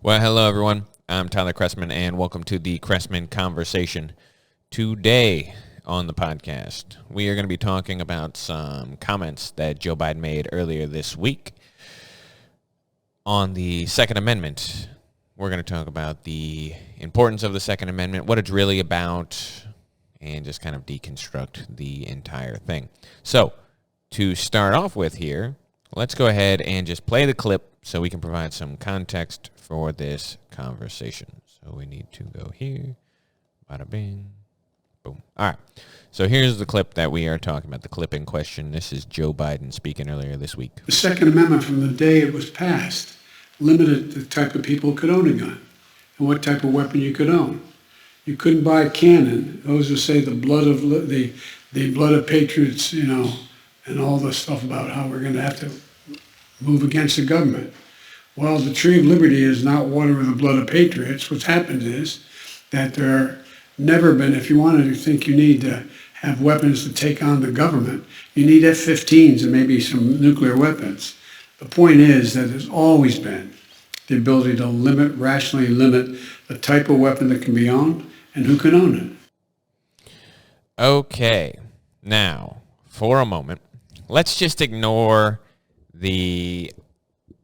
Well, hello, everyone. I'm Tyler Chrestman, and welcome to the Chrestman Conversation. Today on the podcast, we are going to be talking about some comments that Joe Biden made earlier this week on the Second Amendment. We're going to talk about the importance of the Second Amendment, what it's really about, and just kind of deconstruct the entire thing. So, to start off with here, let's go ahead and just play the clip so we can provide some context for this conversation. So we need to go here. Bada bing. Boom. All right. So here's the clip that we are talking about, the clip in question. This is Joe Biden speaking earlier this week. The Second Amendment, from the day it was passed, limited the type of people who could own a gun and what type of weapon you could own. You couldn't buy a cannon. Those who say the blood of patriots, and all the stuff about how we're going to have to move against the government. Well, the tree of liberty is not water with the blood of patriots. What's happened is that there never been, if you wanted to think you need to have weapons to take on the government, you need F-15s and maybe some nuclear weapons. The point is that there's always been the ability to rationally limit the type of weapon that can be owned and who can own it. Okay. Now, for a moment, let's just ignore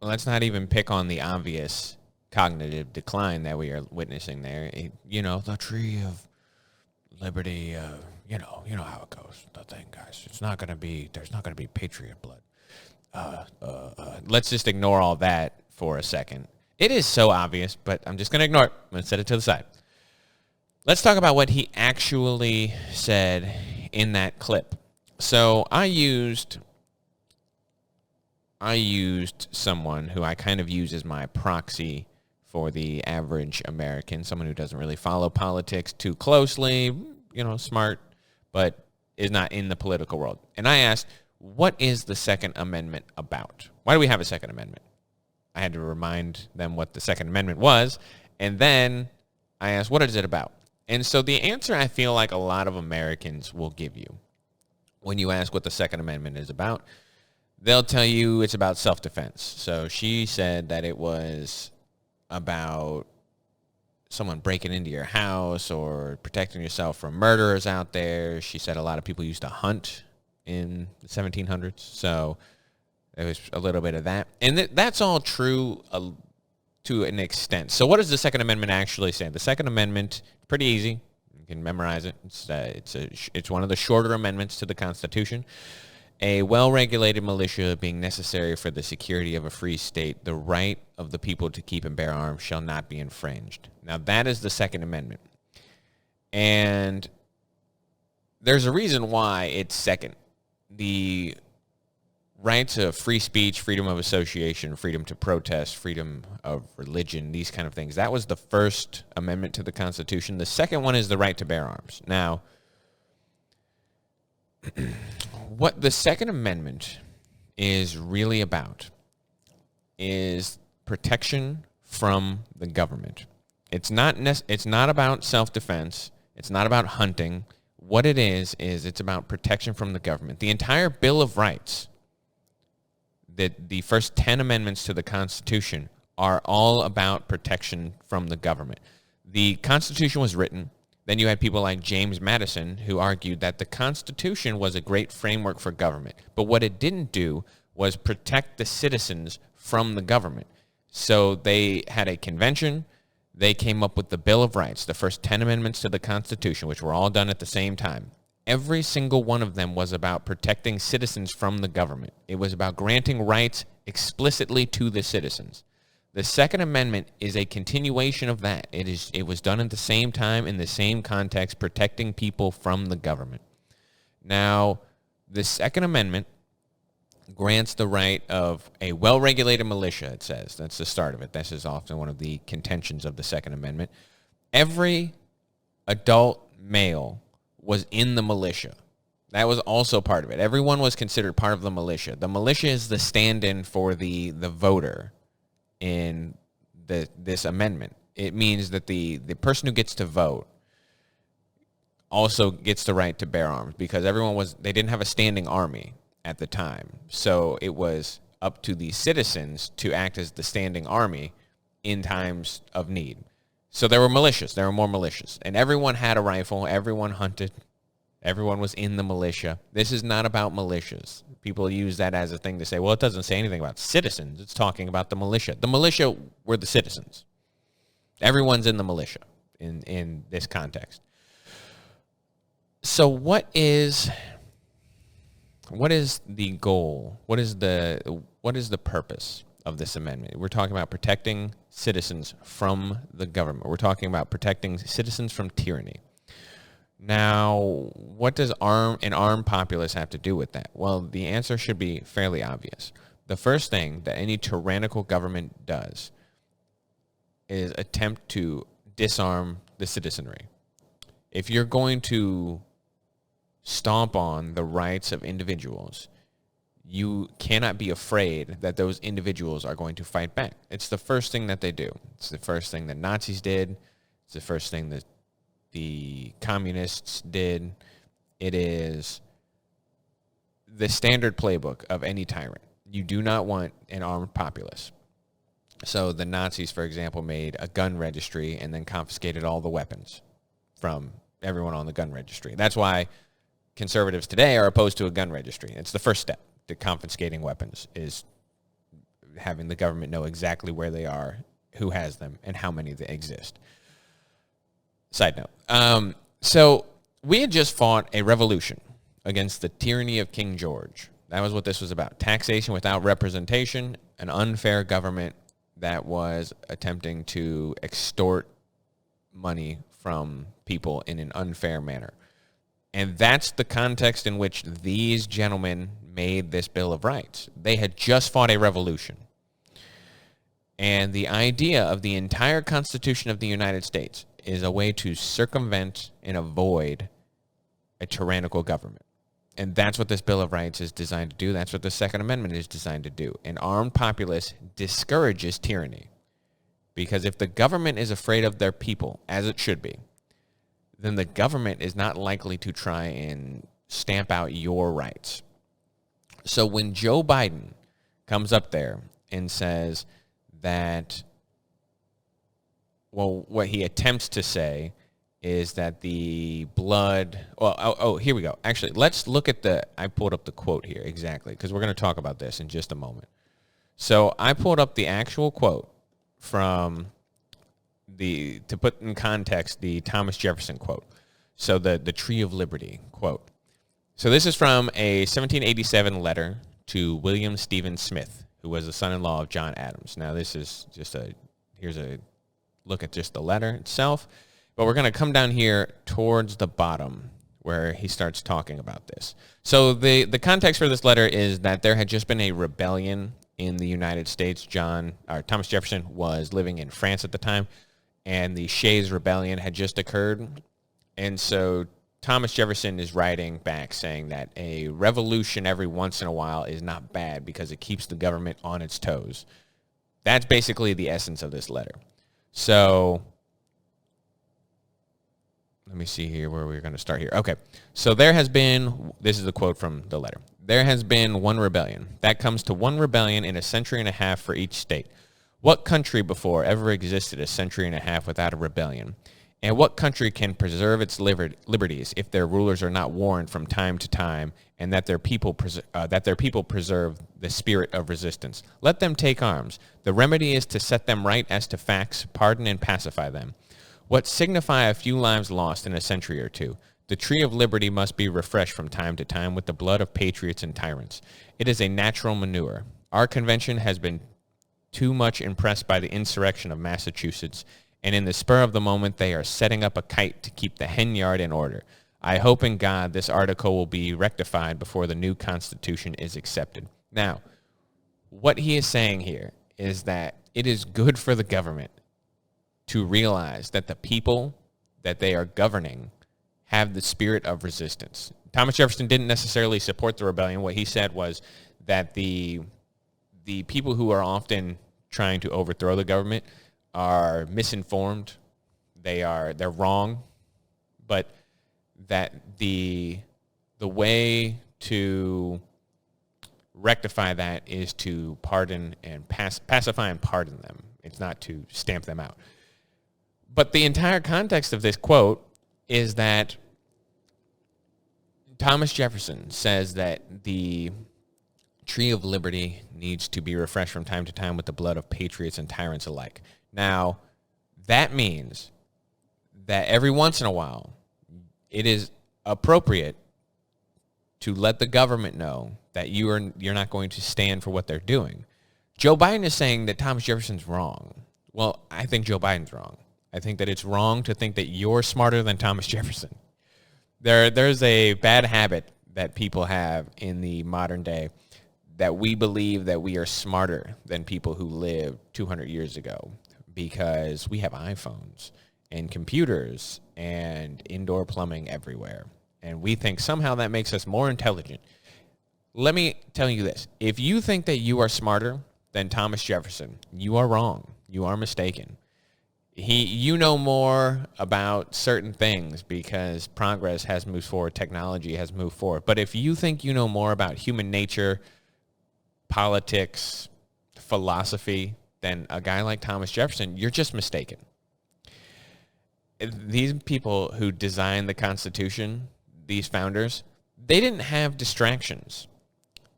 let's not even pick on the obvious cognitive decline that we are witnessing there. The tree of liberty, you know how it goes, the thing, guys. There's not going to be patriot blood. Let's just ignore all that for a second. It is so obvious, but I'm just going to ignore it. I'm going to set it to the side. Let's talk about what he actually said in that clip. So I used someone who I kind of use as my proxy for the average American, someone who doesn't really follow politics too closely, smart, but is not in the political world. And I asked, what is the Second Amendment about? Why do we have a Second Amendment? I had to remind them what the Second Amendment was, and then I asked, what is it about? And so the answer I feel like a lot of Americans will give you when you ask what the Second Amendment is about, they'll tell you it's about self-defense. So she said that it was about someone breaking into your house or protecting yourself from murderers out there. She said a lot of people used to hunt in the 1700s. So there was a little bit of that. And that's all true to an extent. So what does the Second Amendment actually say? The Second Amendment, pretty easy. You can memorize it. It's one of the shorter amendments to the Constitution. A well-regulated militia being necessary for the security of a free state, the right of the people to keep and bear arms shall not be infringed. Now, that is the Second Amendment. And there's a reason why it's second. The rights of free speech, freedom of association, freedom to protest, freedom of religion, these kind of things. That was the First Amendment to the Constitution. The second one is the right to bear arms. Now, what the Second Amendment is really about is protection from the government. It's not about self-defense. It's not about hunting. What it is it's about protection from the government. The entire Bill of Rights, the first 10 amendments to the Constitution, are all about protection from the government. The Constitution was written. Then you had people like James Madison who argued that the Constitution was a great framework for government. But what it didn't do was protect the citizens from the government. So they had a convention. They came up with the Bill of Rights, the first 10 amendments to the Constitution, which were all done at the same time. Every single one of them was about protecting citizens from the government. It was about granting rights explicitly to the citizens. The Second Amendment is a continuation of that. It was done at the same time, in the same context, protecting people from the government. Now, the Second Amendment grants the right of a well-regulated militia, it says. That's the start of it. This is often one of the contentions of the Second Amendment. Every adult male was in the militia. That was also part of it. Everyone was considered part of the militia. The militia is the stand-in for the voter in this amendment. It means that the person who gets to vote also gets the right to bear arms, because they didn't have a standing army at the time. So it was up to the citizens to act as the standing army in times of need. So there were militias. There were more militias. And everyone had a rifle. Everyone hunted. Everyone was in the militia. This is not about militias. People use that as a thing to say, well, it doesn't say anything about citizens. It's talking about the militia. The militia were the citizens. Everyone's in the militia in this context. So what is the goal? What is the purpose of this amendment? We're talking about protecting citizens from the government. We're talking about protecting citizens from tyranny. Now, what does an armed populace have to do with that? Well, the answer should be fairly obvious. The first thing that any tyrannical government does is attempt to disarm the citizenry. If you're going to stomp on the rights of individuals, you cannot be afraid that those individuals are going to fight back. It's the first thing that they do. It's the first thing that Nazis did. It's the first thing that the communists did. It is the standard playbook of any tyrant. You do not want an armed populace. So the Nazis, for example, made a gun registry and then confiscated all the weapons from everyone on the gun registry. That's why conservatives today are opposed to a gun registry. It's the first step to confiscating weapons, is having the government know exactly where they are, who has them, and how many they exist. Side note. So we had just fought a revolution against the tyranny of King George. That was what this was about. Taxation without representation, an unfair government that was attempting to extort money from people in an unfair manner. And that's the context in which these gentlemen made this Bill of Rights. They had just fought a revolution. And the idea of the entire Constitution of the United States is a way to circumvent and avoid a tyrannical government. And that's what this Bill of Rights is designed to do. That's what the Second Amendment is designed to do. An armed populace discourages tyranny. Because if the government is afraid of their people, as it should be, then the government is not likely to try and stamp out your rights. So when Joe Biden comes up there and says that, well, what he attempts to say is that the blood, here we go. Actually, let's look at I pulled up the quote here exactly, because we're going to talk about this in just a moment. So I pulled up the actual quote from to put in context, the Thomas Jefferson quote. So the Tree of Liberty quote. So this is from a 1787 letter to William Stephen Smith, who was the son-in-law of John Adams. Now this is just here's a look at just the letter itself. But we're going to come down here towards the bottom where he starts talking about this. So the context for this letter is that there had just been a rebellion in the United States. Thomas Jefferson was living in France at the time, and the Shays Rebellion had just occurred. And so Thomas Jefferson is writing back saying that a revolution every once in a while is not bad because it keeps the government on its toes. That's basically the essence of this letter. So let me see here where we're going to start here. Okay. So this is the quote from the letter. There has been one rebellion. That comes to one rebellion in a century and a half for each state. What country before ever existed a century and a half without a rebellion? And what country can preserve its liberties if their rulers are not warned from time to time, and that their people preserve the spirit of resistance? Let them take arms. The remedy is to set them right as to facts, pardon and pacify them. What signify a few lives lost in a century or two? The tree of liberty must be refreshed from time to time with the blood of patriots and tyrants. It is a natural manure. Our convention has been too much impressed by the insurrection of Massachusetts, and in the spur of the moment they are setting up a kite to keep the hen yard in order. I hope in God this article will be rectified before the new Constitution is accepted. Now, what he is saying here is that it is good for the government to realize that the people that they are governing have the spirit of resistance. Thomas Jefferson didn't necessarily support the rebellion. What he said was that the people who are often trying to overthrow the government are misinformed. They're wrong, but that the way to rectify that is to pardon and pacify and pardon them. It's not to stamp them out. But the entire context of this quote is that Thomas Jefferson says that the tree of liberty needs to be refreshed from time to time with the blood of patriots and tyrants alike. Now, that means that every once in a while, it is appropriate to let the government know that you're not going to stand for what they're doing. Joe Biden is saying that Thomas Jefferson's wrong. Well, I think Joe Biden's wrong. I think that it's wrong to think that you're smarter than Thomas Jefferson. There's a bad habit that people have in the modern day that we believe that we are smarter than people who lived 200 years ago because we have iPhones and computers and indoor plumbing everywhere. And we think somehow that makes us more intelligent. Let me tell you this. If you think that you are smarter than Thomas Jefferson, you are wrong. You are mistaken. You know more about certain things because progress has moved forward, technology has moved forward. But if you think you know more about human nature, politics, philosophy than a guy like Thomas Jefferson, you're just mistaken. These people who designed the Constitution, these founders, they didn't have distractions.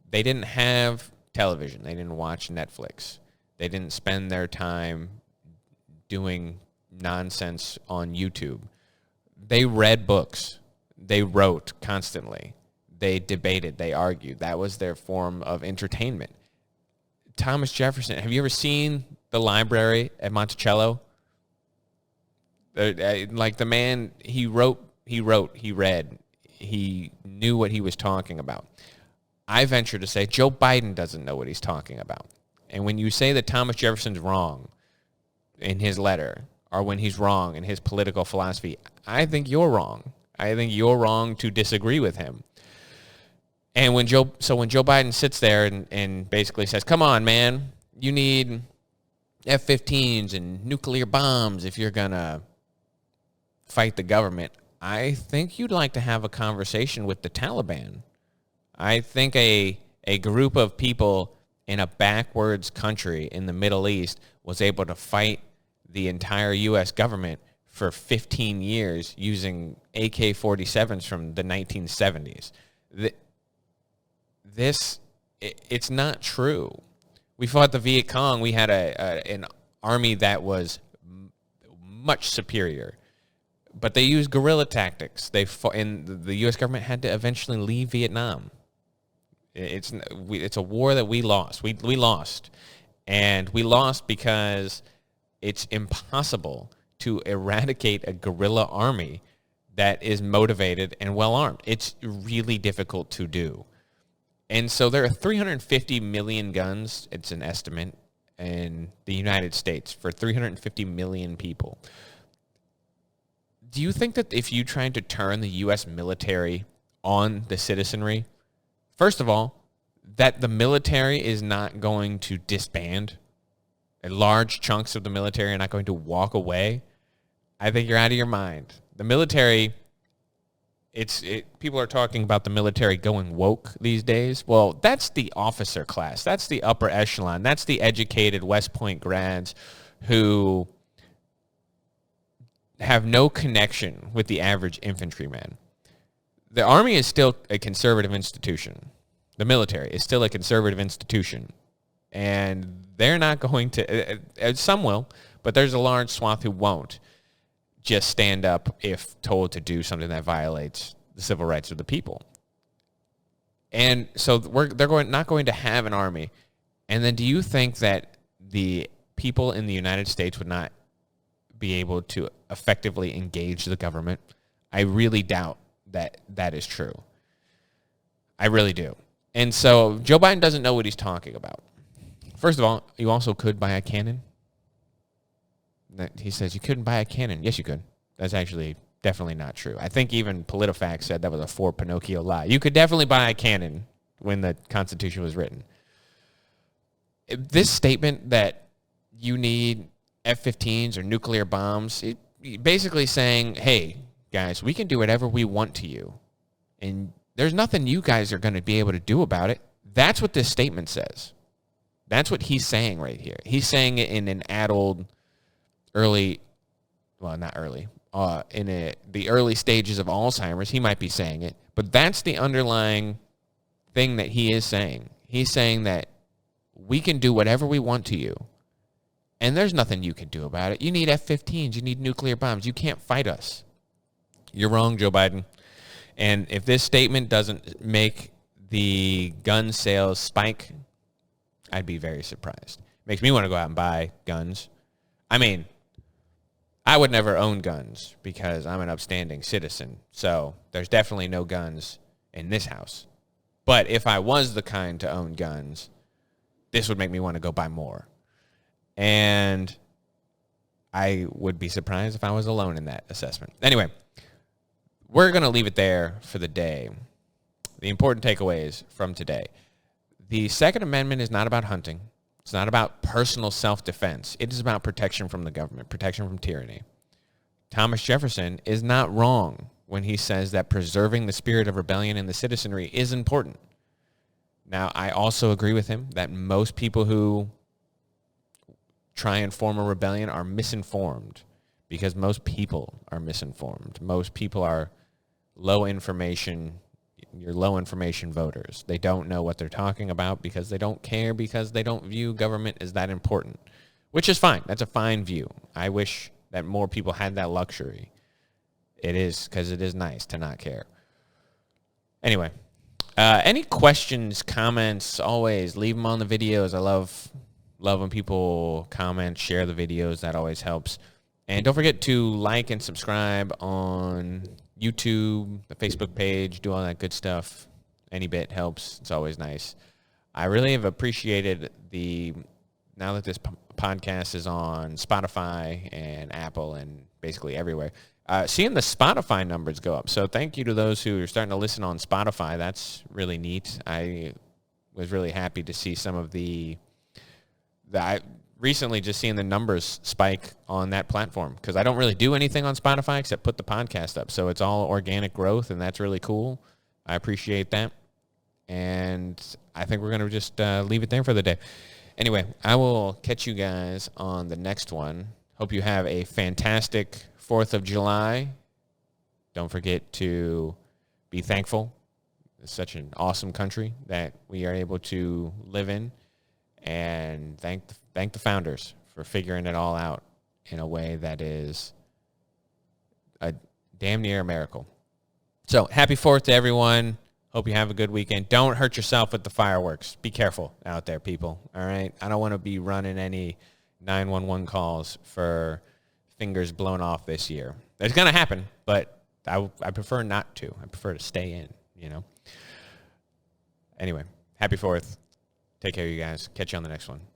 They didn't have television. They didn't watch Netflix. They didn't spend their time doing nonsense on YouTube. They read books. They wrote constantly. They debated. They argued. That was their form of entertainment. Thomas Jefferson, have you ever seen the library at Monticello? Like the man, he wrote, he read, he knew what he was talking about. I venture to say Joe Biden doesn't know what he's talking about. And when you say that Thomas Jefferson's wrong in his letter, or when he's wrong in his political philosophy, I think you're wrong. I think you're wrong to disagree with him. And when Joe Biden sits there and basically says, come on, man, you need F-15s and nuclear bombs if you're going to fight the government, I think you'd like to have a conversation with the Taliban. I think a group of people in a backwards country in the Middle East was able to fight the entire U.S. government for 15 years using AK-47s from the 1970s. It's not true. We fought the Viet Cong. We had an army that was much superior. But they used guerrilla tactics. And the U.S. government had to eventually leave Vietnam. It's a war that we lost. We lost. And we lost because it's impossible to eradicate a guerrilla army that is motivated and well-armed. It's really difficult to do. And so there are 350 million guns, it's an estimate, in the United States for 350 million people. Do you think that if you tried to turn the U.S. military on the citizenry, first of all, that the military is not going to disband? Large chunks of the military are not going to walk away? I think you're out of your mind. The military, people are talking about the military going woke these days. Well, that's the officer class. That's the upper echelon. That's the educated West Point grads who have no connection with the average infantryman. The Army is still a conservative institution. The military is still a conservative institution. And they're not going to, some will, but there's a large swath who won't just stand up if told to do something that violates the civil rights of the people. And so they're not going to have an army. And then do you think that the people in the United States would not be able to effectively engage the government? I really doubt that is true. I really do. And so Joe Biden doesn't know what he's talking about. First of all, you also could buy a cannon. He says you couldn't buy a cannon. Yes, you could. That's actually definitely not true. I think even PolitiFact said that was a for Pinocchio lie. You could definitely buy a cannon when the Constitution was written. This statement that you need F-15s or nuclear bombs, basically saying, hey, guys, we can do whatever we want to you. And there's nothing you guys are going to be able to do about it. That's what this statement says. That's what he's saying right here. He's saying it in an addled, the early stages of Alzheimer's. He might be saying it, but that's the underlying thing that he is saying. He's saying that we can do whatever we want to you, and there's nothing you can do about it. You need F-15s. You need nuclear bombs. You can't fight us. You're wrong, Joe Biden. And if this statement doesn't make the gun sales spike, I'd be very surprised. Makes me want to go out and buy guns. I mean, I would never own guns because I'm an upstanding citizen. So there's definitely no guns in this house. But if I was the kind to own guns, this would make me want to go buy more. And I would be surprised if I was alone in that assessment. Anyway, we're going to leave it there for the day. The important takeaways from today. The Second Amendment is not about hunting. It's not about personal self-defense. It is about protection from the government, protection from tyranny. Thomas Jefferson is not wrong when he says that preserving the spirit of rebellion in the citizenry is important. Now, I also agree with him that most people who try and form a rebellion are misinformed because most people are misinformed. Most people are low information voters. They don't know what they're talking about because they don't care, because they don't view government as that important, which is fine. That's a fine view. I wish that more people had that luxury. It is, because it is nice to not care. Anyway, any questions, comments, always leave them on the videos. I love when people comment, share the videos. That always helps. And don't forget to like and subscribe on YouTube, the Facebook page, do all that good stuff. Any bit helps. It's always nice. I really have appreciated now that this podcast is on Spotify and Apple and basically everywhere, seeing the Spotify numbers go up. So thank you to those who are starting to listen on Spotify. That's really neat. I was really happy to see some of I recently just seeing the numbers spike on that platform, because I don't really do anything on Spotify except put the podcast up. So it's all organic growth, and that's really cool. I appreciate that. And I think we're going to just leave it there for the day. Anyway, I will catch you guys on the next one. Hope you have a fantastic 4th of July. Don't forget to be thankful. It's such an awesome country that we are able to live in. And thank the founders for figuring it all out in a way that is a damn near a miracle. So happy 4th to everyone. Hope you have a good weekend. Don't hurt yourself with the fireworks. Be careful out there, people. All right? I don't want to be running any 911 calls for fingers blown off this year. It's going to happen, but I prefer not to. I prefer to stay in, you know? Anyway, happy 4th. Take care, you guys. Catch you on the next one.